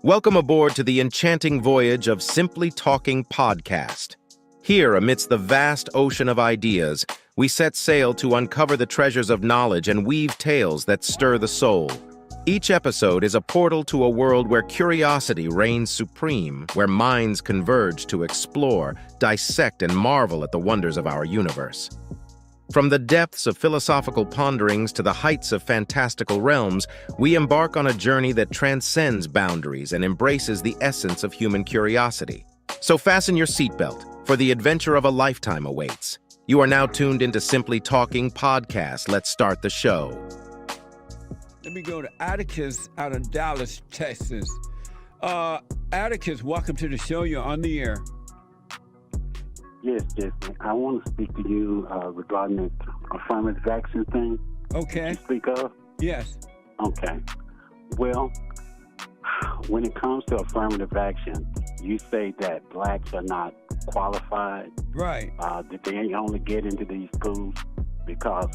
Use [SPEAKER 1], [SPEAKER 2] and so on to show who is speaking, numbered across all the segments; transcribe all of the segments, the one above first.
[SPEAKER 1] Welcome aboard to the enchanting voyage of Simply Talking Podcast. Here, amidst the vast ocean of ideas, we set sail to uncover the treasures of knowledge and weave tales that stir the soul. Each episode is a portal to a world where curiosity reigns supreme, where minds converge to explore, dissect, and marvel at the wonders of our universe. From the depths of philosophical ponderings to the heights of fantastical realms, we embark on a journey that transcends boundaries and embraces the essence of human curiosity. So fasten your seatbelt, for the adventure of a lifetime awaits. You are now tuned into Simply Talking Podcast. Let's start the show.
[SPEAKER 2] Let me go to Atticus out of Dallas, Texas. Atticus, welcome to the show. You're on the air.
[SPEAKER 3] Yes, Jesse. I want to speak to you regarding the affirmative action thing.
[SPEAKER 2] Okay.
[SPEAKER 3] You speak of?
[SPEAKER 2] Yes.
[SPEAKER 3] Okay. Well, when it comes to affirmative action, you say that blacks are not qualified.
[SPEAKER 2] Right.
[SPEAKER 3] That they only get into these schools because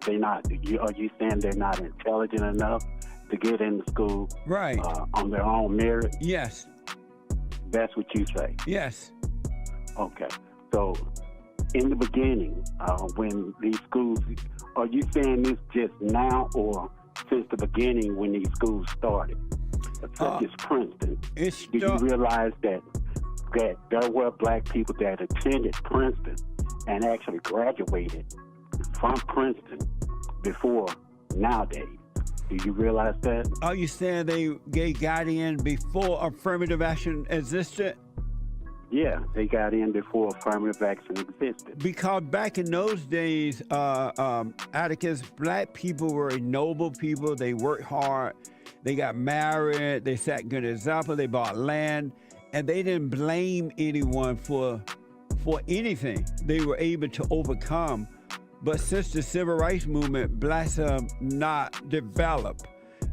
[SPEAKER 3] they're not. Are you saying they're not intelligent enough to get into school?
[SPEAKER 2] Right.
[SPEAKER 3] On their own merit?
[SPEAKER 2] Yes.
[SPEAKER 3] That's what you say.
[SPEAKER 2] Yes.
[SPEAKER 3] Okay. So, in the beginning, when these schools, are you saying this just now or since the beginning when these schools started? Such as Princeton. Do you realize that there were black people that attended Princeton and actually graduated from Princeton before nowadays? Do you realize that?
[SPEAKER 2] Are you saying they got in before affirmative action existed?
[SPEAKER 3] Yeah, they got in before affirmative action existed.
[SPEAKER 2] Because back in those days, Atticus, black people were noble people. They worked hard. They got married. They set good example. They bought land. And they didn't blame anyone for anything. They were able to overcome. But since the Civil Rights Movement, blacks have not developed.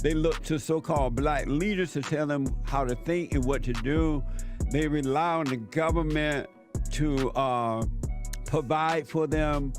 [SPEAKER 2] They look to so-called black leaders to tell them how to think and what to do. They rely on the government to provide for them.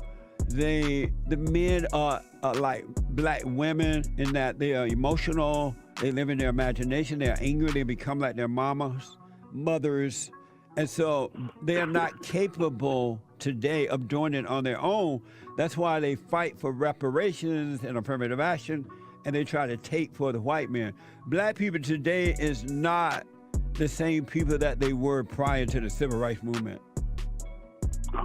[SPEAKER 2] The men are like black women in that they are emotional. They live in their imagination. They are angry. They become like their mamas, mothers. And so they are not capable today of doing it on their own. That's why they fight for reparations and affirmative action, and they try to take for the white man. Black people today is not the same people that they were prior to the Civil Rights Movement.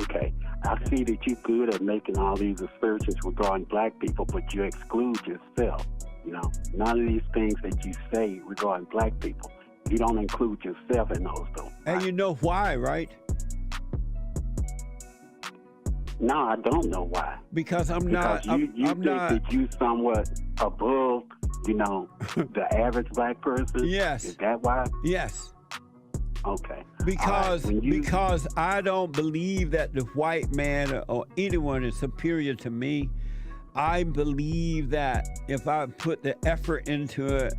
[SPEAKER 3] Okay. I see that you're good at making all these assertions regarding black people, but you exclude yourself. You know, none of these things that you say regarding black people, you don't include yourself in those, though.
[SPEAKER 2] And you know why, right?
[SPEAKER 3] No, I don't know why.
[SPEAKER 2] Because I'm not.
[SPEAKER 3] You think that you somewhat above, you know, the average black person?
[SPEAKER 2] Yes.
[SPEAKER 3] Is that why?
[SPEAKER 2] Yes.
[SPEAKER 3] Okay.
[SPEAKER 2] Because I don't believe that the white man or anyone is superior to me. I believe that if I put the effort into it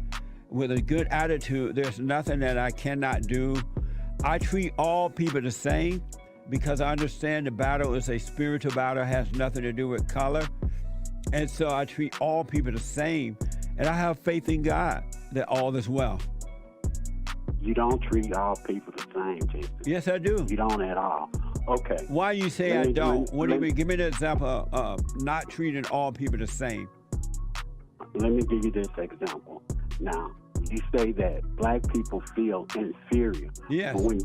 [SPEAKER 2] with a good attitude, there's nothing that I cannot do. I treat all people the same because I understand the battle is a spiritual battle, has nothing to do with color. And so I treat all people the same. And I have faith in God that all is well.
[SPEAKER 3] You don't treat all people the same, Jesse.
[SPEAKER 2] Yes, I do.
[SPEAKER 3] You don't at all. Okay.
[SPEAKER 2] Why you say I don't? What do you mean? Give me the example of not treating all people the same.
[SPEAKER 3] Let me give you this example. Now, you say that black people feel inferior.
[SPEAKER 2] Yes.
[SPEAKER 3] But when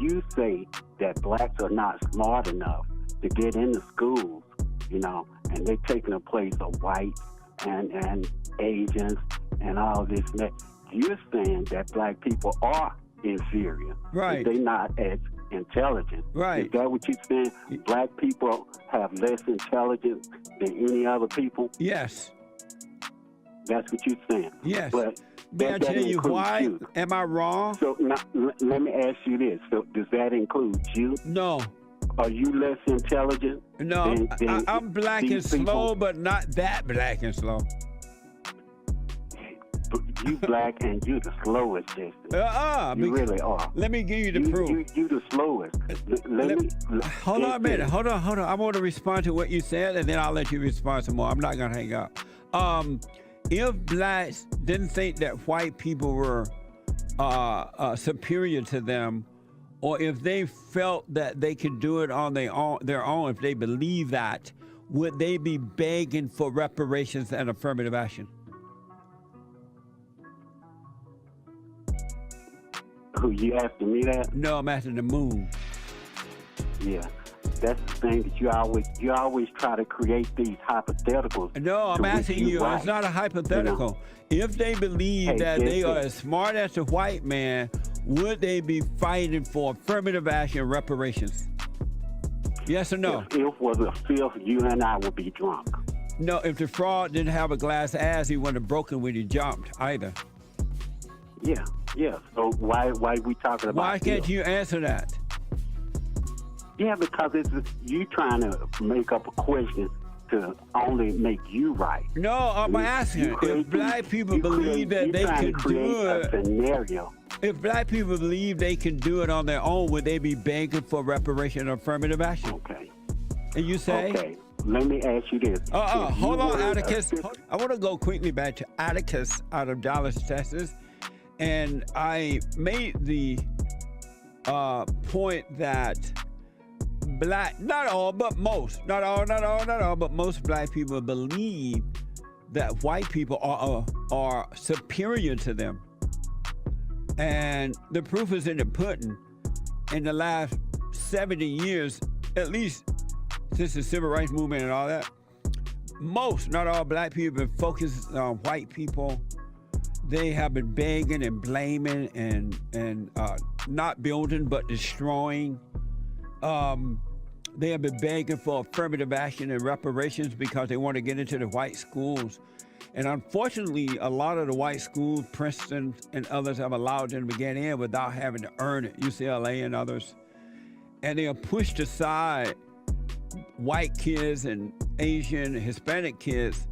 [SPEAKER 3] you say that blacks are not smart enough to get into schools, you know, and they're taking the place of whites and Asians and all this and that, you're saying that black people are inferior.
[SPEAKER 2] Right.
[SPEAKER 3] They're not as intelligent.
[SPEAKER 2] Right.
[SPEAKER 3] Is that what you're saying? Black people have less intelligence than any other people?
[SPEAKER 2] Yes.
[SPEAKER 3] That's what you're saying.
[SPEAKER 2] Yes.
[SPEAKER 3] But
[SPEAKER 2] may I tell you why? You. Am I wrong?
[SPEAKER 3] So now, let me ask you this. So does that include you?
[SPEAKER 2] No.
[SPEAKER 3] Are you less intelligent?
[SPEAKER 2] No. I'm black and slow, but not that black and slow.
[SPEAKER 3] You black and you the slowest, Jesse. You really are.
[SPEAKER 2] Let me give you the proof.
[SPEAKER 3] You the slowest.
[SPEAKER 2] Hold on a minute. Hold on. I want to respond to what you said, and then I'll let you respond some more. I'm not going to hang up. if blacks didn't think that white people were superior to them, or if they felt that they could do it on their own, if they believe that, would they be begging for reparations and affirmative action?
[SPEAKER 3] Who, you asking me that?
[SPEAKER 2] No, I'm asking the moon.
[SPEAKER 3] Yeah. That's the thing that you always try to create these hypotheticals.
[SPEAKER 2] No, I'm asking you, right. It's not a hypothetical. You know? If they believe that they are as smart as the white man, would they be fighting for affirmative action reparations? Yes or no?
[SPEAKER 3] If was a fifth, you and I would be drunk.
[SPEAKER 2] No, if the fraud didn't have a glass ass, he wouldn't have broken when he jumped either.
[SPEAKER 3] Yeah. So why are we talking about
[SPEAKER 2] Why can't you answer that?
[SPEAKER 3] Yeah, because you trying to make up a question to only make you right.
[SPEAKER 2] No, I'm asking if black people believe that they could do it.
[SPEAKER 3] Scenario.
[SPEAKER 2] If black people believe they can do it on their own, would they be begging for reparation or affirmative action?
[SPEAKER 3] Okay.
[SPEAKER 2] And you say?
[SPEAKER 3] Okay. Let me ask you this.
[SPEAKER 2] Hold on, Atticus. I want to go quickly back to Atticus out of Dallas, Texas. And I made the point that black, not all, but most black people believe that white people are superior to them. And the proof is in the pudding. In the last 70 years, at least since the civil rights movement and all that, most, not all black people have been focused on white people. They have been begging and blaming and not building but destroying. They have been begging for affirmative action and reparations because they want to get into the white schools. And unfortunately, a lot of the white schools, Princeton and others, have allowed them to get in without having to earn it, UCLA and others. And they have pushed aside white kids and Asian and Hispanic kids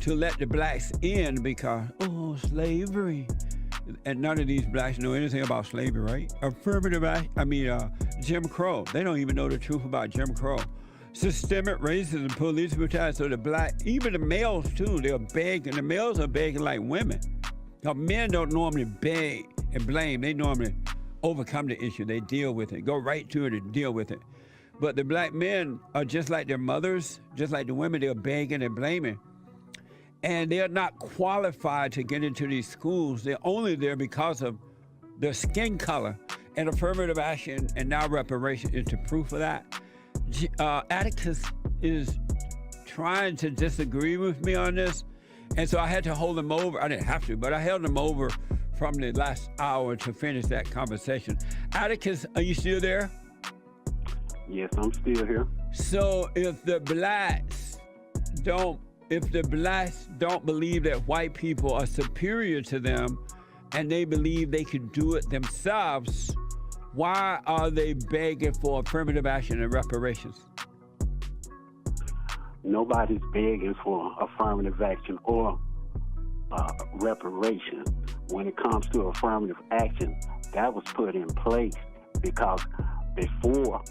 [SPEAKER 2] to let the blacks in because, slavery. And none of these blacks know anything about slavery, right? Jim Crow. They don't even know the truth about Jim Crow. Systemic racism, police brutality. So the black, even the males too, they're begging. The males are begging like women. Now, men don't normally beg and blame. They normally overcome the issue. They deal with it, go right to it and deal with it. But the black men are just like their mothers, just like the women, they're begging and blaming. And they're not qualified to get into these schools. They're only there because of their skin color. And affirmative action and now reparation is the proof of that. Atticus is trying to disagree with me on this. And so I had to hold him over. I didn't have to, but I held him over from the last hour to finish that conversation. Atticus, are you still there?
[SPEAKER 3] Yes, I'm still here.
[SPEAKER 2] So if the blacks don't believe that white people are superior to them and they believe they can do it themselves, why are they begging for affirmative action and reparations?
[SPEAKER 3] Nobody's begging for affirmative action or reparations. When it comes to affirmative action, that was put in place because before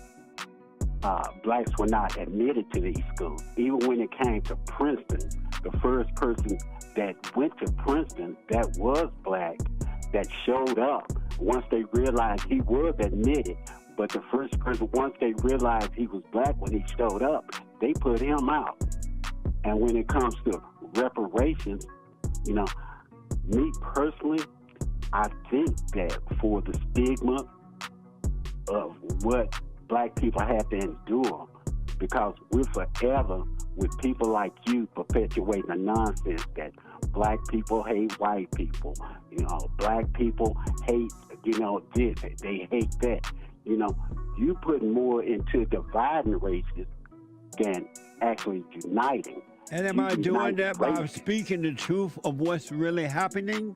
[SPEAKER 3] blacks were not admitted to these schools. Even when it came to Princeton, the first person that went to Princeton that was black that showed up once they realized he was admitted, but the first person, once they realized he was black when he showed up, they put him out. And when it comes to reparations, me personally, I think that for the stigma of what black people have to endure, because we're forever with people like you perpetuating the nonsense that black people hate white people, black people hate, this, they hate that. You put more into dividing races than actually uniting.
[SPEAKER 2] And am I doing that by speaking the truth of what's really happening?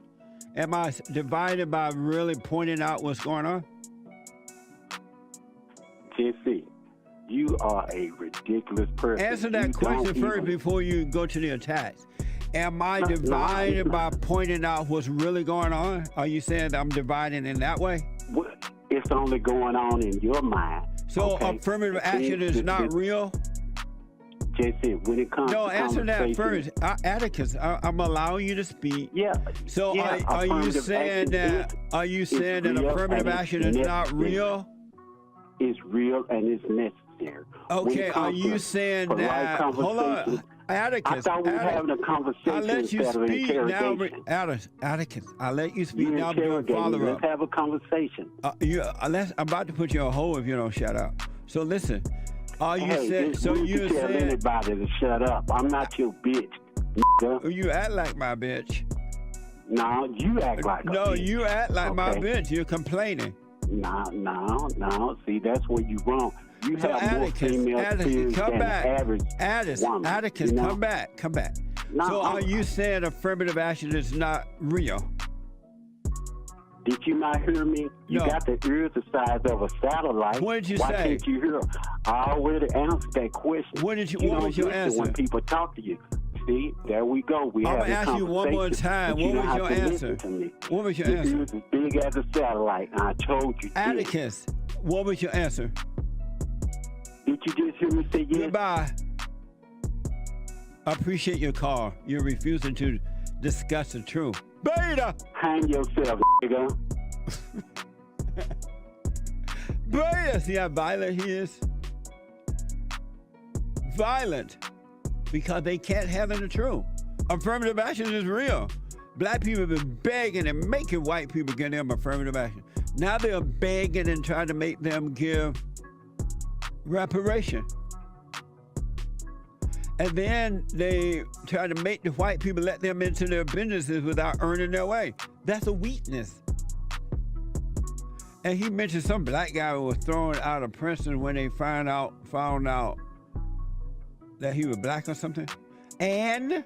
[SPEAKER 2] Am I divided by really pointing out what's going on?
[SPEAKER 3] Jesse, you are a ridiculous person.
[SPEAKER 2] Answer that question first before you go to the attacks. Am I divided by pointing out what's really going on? Are you saying that I'm dividing in that way?
[SPEAKER 3] It's only going on in your mind.
[SPEAKER 2] So affirmative action is not real?
[SPEAKER 3] Jesse, when it comes
[SPEAKER 2] No,
[SPEAKER 3] to
[SPEAKER 2] answer that
[SPEAKER 3] conversation,
[SPEAKER 2] first. Atticus, I'm allowing you to speak.
[SPEAKER 3] yeah.
[SPEAKER 2] So
[SPEAKER 3] yeah,
[SPEAKER 2] are you
[SPEAKER 3] affirmative
[SPEAKER 2] saying
[SPEAKER 3] action
[SPEAKER 2] that
[SPEAKER 3] real
[SPEAKER 2] affirmative
[SPEAKER 3] and it's
[SPEAKER 2] action is not
[SPEAKER 3] necessary.
[SPEAKER 2] real?
[SPEAKER 3] It's real and it's necessary. When
[SPEAKER 2] Okay,
[SPEAKER 3] it
[SPEAKER 2] are
[SPEAKER 3] comes
[SPEAKER 2] you
[SPEAKER 3] to
[SPEAKER 2] saying
[SPEAKER 3] polite
[SPEAKER 2] that? Hold on,
[SPEAKER 3] conversation,
[SPEAKER 2] Atticus.
[SPEAKER 3] I thought we were having a conversation
[SPEAKER 2] I let you
[SPEAKER 3] instead of
[SPEAKER 2] speak now,
[SPEAKER 3] interrogation.
[SPEAKER 2] Atticus. I let you speak
[SPEAKER 3] You
[SPEAKER 2] now. I'm doing
[SPEAKER 3] interrogate me.
[SPEAKER 2] follow
[SPEAKER 3] Let's
[SPEAKER 2] up.
[SPEAKER 3] have a conversation.
[SPEAKER 2] I'm about to put you on hold if you don't shut up. So listen, are you
[SPEAKER 3] Hey,
[SPEAKER 2] saying?
[SPEAKER 3] it's
[SPEAKER 2] So
[SPEAKER 3] rude
[SPEAKER 2] you
[SPEAKER 3] to tell
[SPEAKER 2] saying?
[SPEAKER 3] anybody to shut up. I'm not your bitch, nigga.
[SPEAKER 2] You act like my bitch.
[SPEAKER 3] No, you act like a
[SPEAKER 2] No,
[SPEAKER 3] bitch.
[SPEAKER 2] you act like my
[SPEAKER 3] Okay.
[SPEAKER 2] bitch. You're complaining.
[SPEAKER 3] No. See, that's where you wrong. You
[SPEAKER 2] So
[SPEAKER 3] have more female experience
[SPEAKER 2] come
[SPEAKER 3] than
[SPEAKER 2] back.
[SPEAKER 3] the average woman.
[SPEAKER 2] Atticus,
[SPEAKER 3] you know?
[SPEAKER 2] come back.
[SPEAKER 3] No,
[SPEAKER 2] So are you saying affirmative action is not real?
[SPEAKER 3] Did you not hear me? You
[SPEAKER 2] No.
[SPEAKER 3] got the ears the size of a satellite.
[SPEAKER 2] What did you
[SPEAKER 3] Why
[SPEAKER 2] say?
[SPEAKER 3] can't you hear? I already answered that question.
[SPEAKER 2] What was
[SPEAKER 3] don't
[SPEAKER 2] your
[SPEAKER 3] listen
[SPEAKER 2] answer?
[SPEAKER 3] when people talk to you. See, there we go. We
[SPEAKER 2] I'm
[SPEAKER 3] have
[SPEAKER 2] gonna
[SPEAKER 3] a
[SPEAKER 2] ask you one more
[SPEAKER 3] conversation,
[SPEAKER 2] time.
[SPEAKER 3] but you
[SPEAKER 2] What
[SPEAKER 3] don't
[SPEAKER 2] was
[SPEAKER 3] have
[SPEAKER 2] your
[SPEAKER 3] to
[SPEAKER 2] answer?
[SPEAKER 3] listen to me.
[SPEAKER 2] What was your
[SPEAKER 3] Your
[SPEAKER 2] answer?
[SPEAKER 3] ears as big as a satellite. I told you.
[SPEAKER 2] Atticus, what was your answer?
[SPEAKER 3] Did you just hear me say yes?
[SPEAKER 2] Goodbye. I appreciate your call. You're refusing to discuss the truth. Beta!
[SPEAKER 3] Hang yourself, nigga.
[SPEAKER 2] Beta! See how violent he is? Violent. Because they can't handle the truth. Affirmative action is real. Black people have been begging and making white people give them affirmative action. Now they're begging and trying to make them give reparation. And then they try to make the white people let them into their businesses without earning their way. That's a weakness. And he mentioned some black guy who was thrown out of Princeton when they found out that he was black or something. And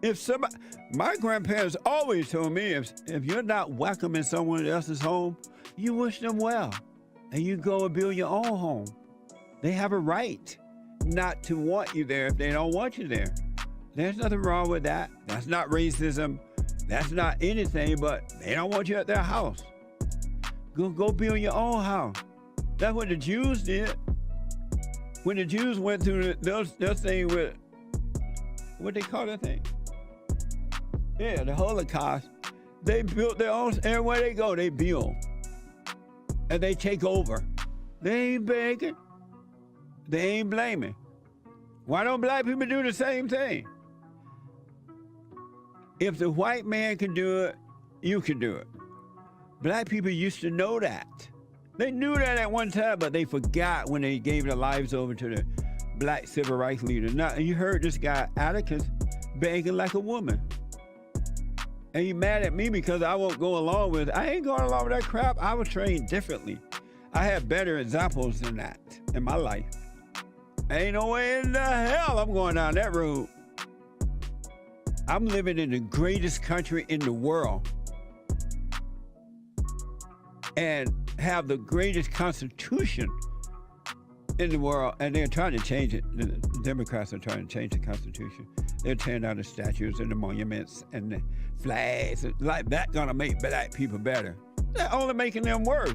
[SPEAKER 2] if somebody, my grandparents always told me, if you're not welcome in someone else's home, you wish them well. And you go and build your own home. They have a right not to want you there if they don't want you there. There's nothing wrong with that. That's not racism. That's not anything, but they don't want you at their house. Go build your own house. That's what the Jews did. When the Jews went through those thing with, what they call that thing? Yeah, the Holocaust. They built their own, everywhere they go, they build. And they take over. They ain't begging. They ain't blaming. Why don't black people do the same thing? If the white man can do it, you can do it. Black people used to know that. They knew that at one time, but they forgot when they gave their lives over to the black civil rights leaders. Now, you heard this guy, Atticus, begging like a woman. And you mad at me because I won't go along with it. I ain't going along with that crap. I was trained differently. I had better examples than that in my life. Ain't no way in the hell I'm going down that road. I'm living in the greatest country in the world and have the greatest constitution in the world, and they're trying to change it. The Democrats are trying to change the Constitution. They're tearing down the statues and the monuments and the flags. Like that gonna make black people better. They're only making them worse.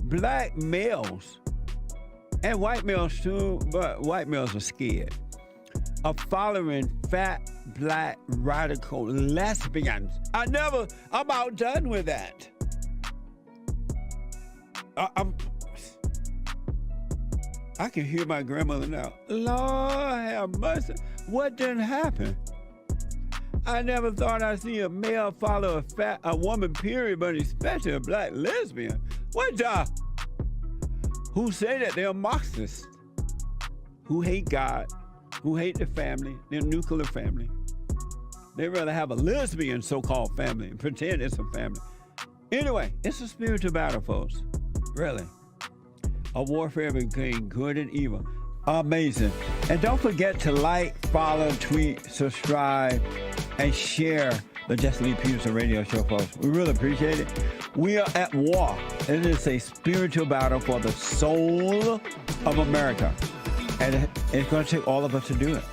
[SPEAKER 2] Black males, and white males too, but white males are scared, are following fat, black, radical lesbians. I'm outdone with that. I can hear my grandmother now. Lord have mercy. What didn't happen? I never thought I'd see a male follow a woman, period, but especially a black lesbian. What the? Who say that they're Marxists, who hate God, who hate the family, their nuclear family. They'd rather have a lesbian so-called family and pretend it's a family. Anyway, it's a spiritual battle, folks. Really. A warfare between good and evil. Amazing. And don't forget to like, follow, tweet, subscribe, and share the Jesse Lee Peterson radio show, folks. We really appreciate it. We are at war. It is a spiritual battle for the soul of America. And it's going to take all of us to do it.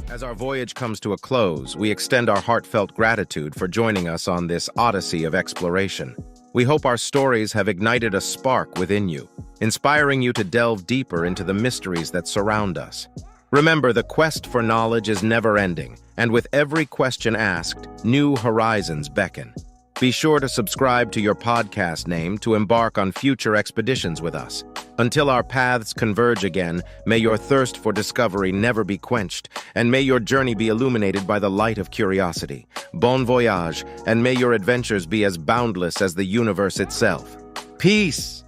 [SPEAKER 1] As our voyage comes to a close, we extend our heartfelt gratitude for joining us on this odyssey of exploration. We hope our stories have ignited a spark within you, inspiring you to delve deeper into the mysteries that surround us. Remember, the quest for knowledge is never-ending, and with every question asked, new horizons beckon. Be sure to subscribe to your podcast name to embark on future expeditions with us. Until our paths converge again, may your thirst for discovery never be quenched, and may your journey be illuminated by the light of curiosity. Bon voyage, and may your adventures be as boundless as the universe itself. Peace!